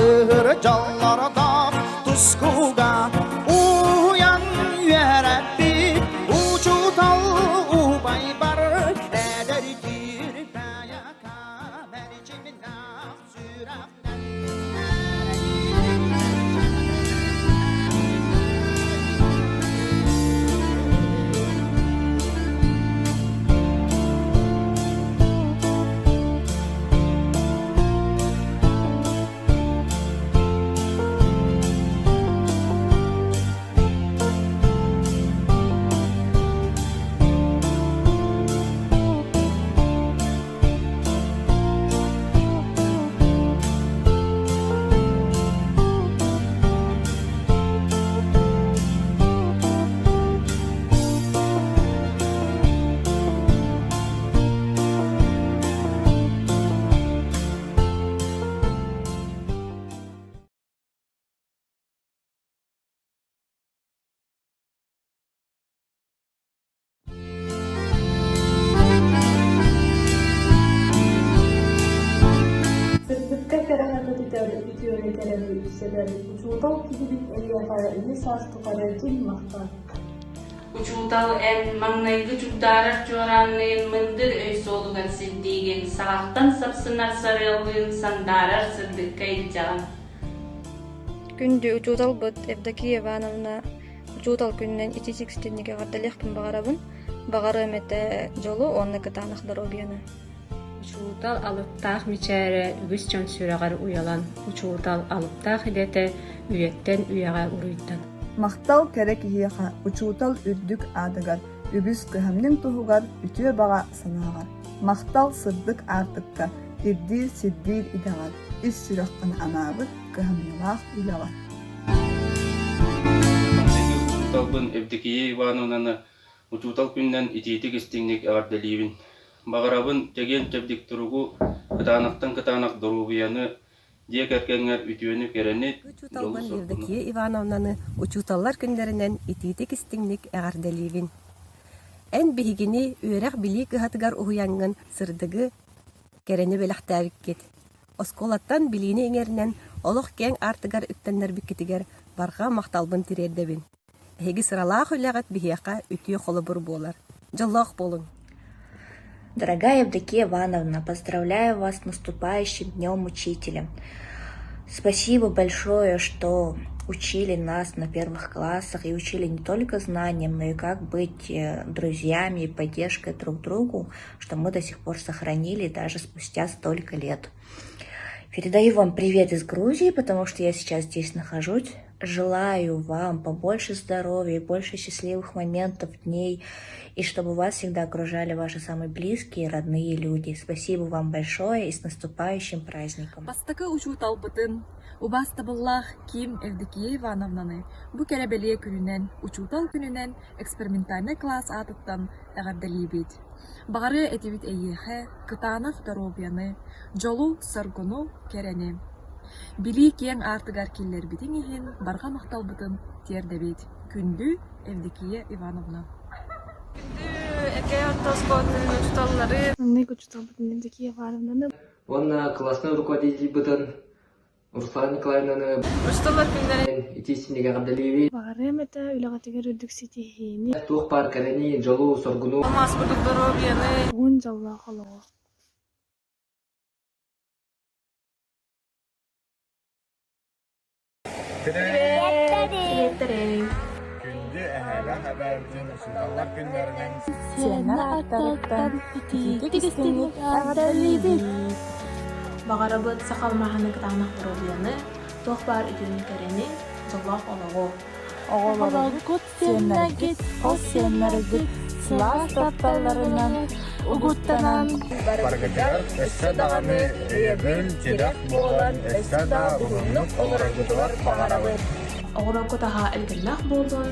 Sığır callarda tuskuga uyan yürekli uçutal ubay bar eder kirpaya kamercimin sürakten. Sırtıkka karahanı tutarı bitiyor yeterli hisseder. Uçuğutal gidip eliyaha ini sas tukarı tüm maktar. Uçuğutal en mangnaydı çubdarar çoğranlayın mındır öys oluğun sildiğin sağaktan sapsınar sarılığın sandarar sırdıkkaydı can. Күнде учутал быт Евдокия Ивановна учутал күннен итичик стенниге гардалехпин багарабын багары эмете жолу онны кытанах дорогияны. Учуутал алыптаах мичээрэ үгүс чон сүрэгэр уялан учуутал алыптаах идете үйеттен үйэҕэ уруйдан. Мактал керек иһиэхэ учуутал үрдүк аадыгар үбүс кыһамнын туһугар үтүө баҕа санаагар. Мактал сырдык аартыкка ирдиир сиддиир идэҕар ис сүрэххын анаабыт кыһамнылаах үлэҕар. Учуталбын Евдокия Ивановнаны учутал күннен итиитик истиңник эгардалиибин. Багарабын теген тебдик туругу кытаанак дорубуяны диэк эркеңер үтүөнү керенит. Учуталбын Евдокия Ивановнаны учуталлар күнлеринен итиитик истиңник эгардалиибин. Эн биһигини үөрэх билии кыһатыгар уһуяҥҥын сырдыгы керени белэхтээбиккит. Осколаттан билиини эҥеринен олох кең артыгар үттэннэрбиккитигэр барга макталбын тириэрдэбин. Эһиги сыралаах үлэҕэт биһиэхэ үтүө холобур буолар. Дьоллоох болуң. Дорогая Евдокия Ивановна, поздравляю вас с наступающим Днем Учителя. Спасибо большое, что учили нас на первых классах и учили не только знаниям, но и как быть друзьями и поддержкой друг другу, что мы до сих пор сохранили даже спустя столько лет. Передаю вам привет из Грузии, потому что я сейчас здесь нахожусь. Желаю вам побольше здоровья, больше счастливых моментов, дней, и чтобы вас всегда окружали ваши самые близкие и родные люди. Спасибо вам большое и с наступающим праздником. Бастакы учуутал бытын, убаста буллах Ким Евдокия Ивановнаны бу керебелие күнүнен, учуутал күнүнен экспериментальный класс атыттан эгардалиибит. Багары этибит эйехе, кытаанах доробияны, жолу саргуну керени. Били кең артыгар киллер битин ихин барга макталбытын тиердебит. Күндү Евдокия Ивановна. Евдокия Ивановна. Он классный руководитель бытын Руслан Николаевнаны учталар күннәрен итисинеге габдалиеви. Багары эмете үлэгатыгар үрдүк ситихини. Тух пар карени жолу соргуну. Алмаз будук доробияны. Он жалла халоо. Күндү эһэлэ хабардын учуталлар күннеринен Сиэннэр аттарыттан итиитик истиңник эгардалиибит. Багарабыт сакалмаһаны кытаанах дорубияны туох баар үтүөнү керени жоллоох олоҕу. Оҕолоргут сиэннэргит, ол сиэннэргит, сылаас тапталларынан угуттанан баргатар эссе даганы эбел жедак болан эссе да уруннук олоргутулар багарабыт. Оҕуракку таһа элгэллээх буолдун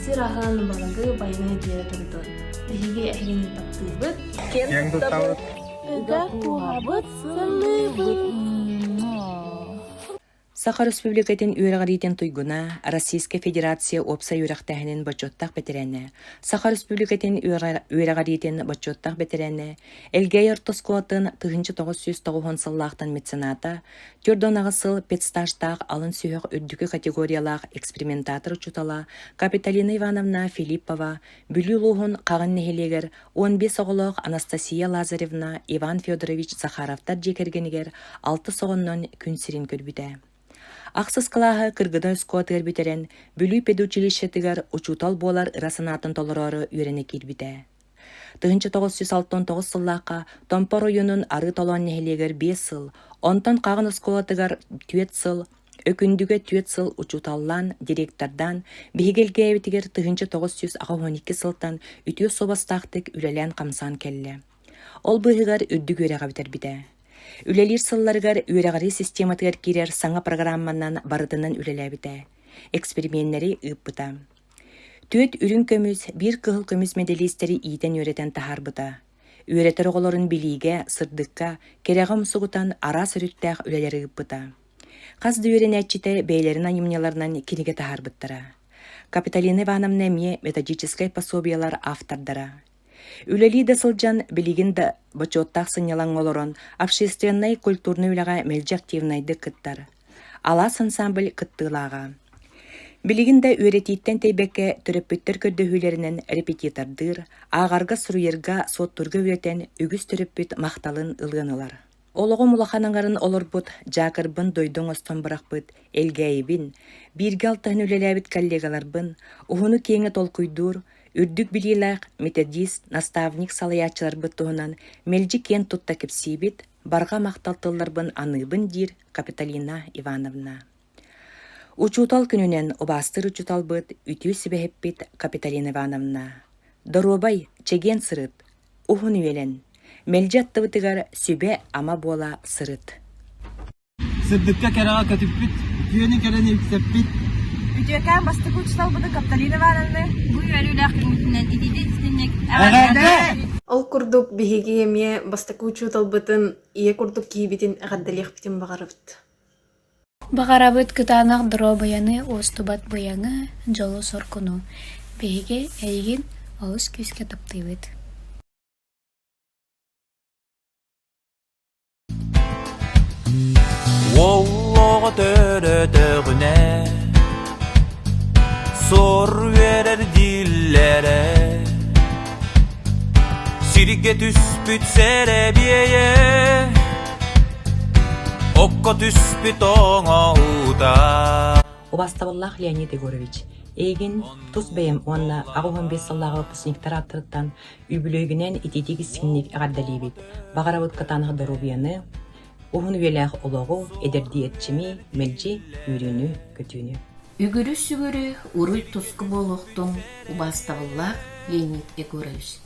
сираһын балыгы байыны диэри турдун. Биһиги эһигини таптыыбыт. Кең туттабыт. Ыгар туһабыт, сыллыыбыт. Саха Республикатын үйрәғаритен туйгуна Российская Федерация опса үйрәқтәхінен бачоттақ бетерәне. Саха Республикатын үйрәғаритен бачоттақ бетерәне. Элгей ортоскуатын 1990 сыллақтан мецената, түрдон ағысыл педстажтақ алын сүйіқ үрдікі категориялақ экспериментатор учутала Капиталина Ивановна Филиппова, бүлі луғын қағын нехелегер 15 оғылық Анастасия Лазаревна Иван Федорович Захаровтар жекергенігер 6 соғыннан күнсерін көрбіді. Ақсыз қылағы кыргыда өскуатығыр бітерен бүлі педучилищетігер учутал болар ырасынатын толырары үйрене келбіді. 1969 сыллаққа Томпо районын ары толуан нехелегер 5 сыл, онтан қағын өскуатығыр 4 сыл, өкүндүгө 4 сыл учуталлан директордан бігелге әбітігер 1912 сылтан үтіе собастақтық үлелен қамсан келі. Ол бұғығар үрдік өреға бітер біді. Үлелер сылларыгар үйрәғари систематыгар кирер саңа программанан барыдынан үлеләбіті. Эксперименттері ұппыта. Төт үрін көміз, бір кығыл көміз медалистері ийтен өретен тахар бұта. Үйретер оғыларын билиге, сырдыққа, кереғым сұғытан ара сөріттәқ үлелері ұппыта. Қазды өрен әтчіте бәйлерін анимнеларынан кенеге тахар бұттара. Капиталина Ивановна ме методическай пособиялар автордара. Үлели да сылжан білігін да бачоттақ сынялан олорон общественный культурный үліға мелжі активнайды кыттар. Алас ансамбль кыттылаға. Білігін да өретейттен тейбекке түріппіттер көрдөхүлерінен репетитордыр, ағарға сұруерға соттурға өретен үгіз түріппіт мақталын ылғанылар. Олығы мұлақаныңарын олырбыт, жақырбын дойдың остан бірақбыт, елгейбін, бірге алтығын үлеләбіт коллегаларбын, ұғыны кеңі толкуйдур, үрдік білеләқ методист, наставник салаячылар бұттығынан мелжі кен тұтта кепсейбіт, барға мақталтыларбын аныбын дир Капиталина Ивановна. Учутал күнінен обастыр учутал бұт, үтіу себехеппіт Капиталина Ивановна. Доробай, чеген сырыт, ұғын үйелен, мелжі аттыбытығар сөбе ама бола сырыт. Сырдыққа кәраға көтіппіт, үтіуені кәрені үксеппіт, Үтөкән бастык учтал буды Капиталина Ивановна. Бу өрүләк күннән идиде истенек. Ол курдук биһиги эмие бастык учутал бытын ие курдук кийбитин агаддалык битин багарыбыт. Багарабыт кытанак дро баяны остубат баяны жолу соркуну. Биһиги эйгин олус күскә таптыбыт. Wallahu törödöğüne sor verer dillere Sirke tüspüt serebiyeye Okko tüspüt oğa uda Обастабыллах Леонид Егорович, эйгин тус бэйм уанна ағуғын бес саллағы выпускниктар аттырыттан үбілөйгінен итетегі сіңнік ағаддалибет. Бағарабыт катанығы дарубияны, уғын велях олоғу, эдерди етчими, мелжи, үйріні, көтүйіні. Үгүрү сүгүрү уруй туску болохтун убастабыллах Леонид Егорович.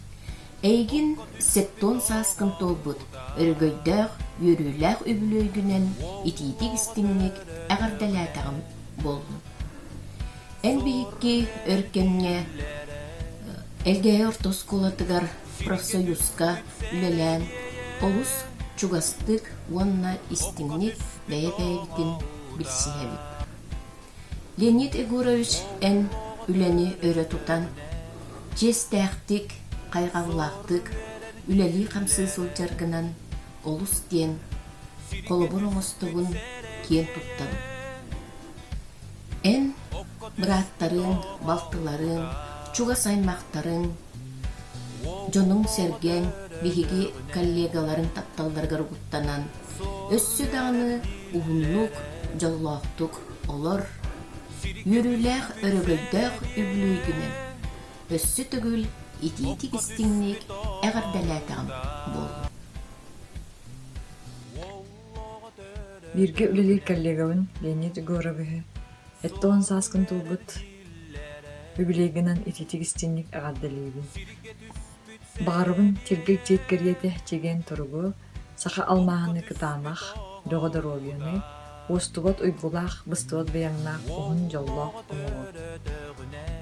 Эйгин сеттон саскын толбут, өргөйдәк, юрүләк үбілөйгінен итетегі сіңнік ағардалатағым болду. Эн бийикки өркенне элгей ортоскулатыгар профсоюзка үлелән олус чугастык уанна истиңник бәйбәйбитин билсиһебит. Леонид Егорович эн үлени өрө тутан жестәхтик кайгавлактык үлели камсы сылжаргынан олус ден колобор оңостугун киен туттан. Эн браттарын, балтыларын, чуга саймактарын, жонун серген, биһиги коллегаларын тапталдарга ругуттанан, өссү даганы угуннук, жоллоктук олор, юрүлэх өрөгөйдөх үблүйгүнен, өссү түгүл ититик истиңник эгардалатагам болду. Бирге үлелер коллегабын Леонид Егорович Эттон саскын тулбут үбілегінен ититигістенник ағаддалейбін. Бағарыбын тергел жеткереді чеген тұрғы, сақа алмағаны кытанақ, доғадар обияны, остуғат ұйбулақ, бұстуғат баяңнақ, оғын жоллақ ұмуғат.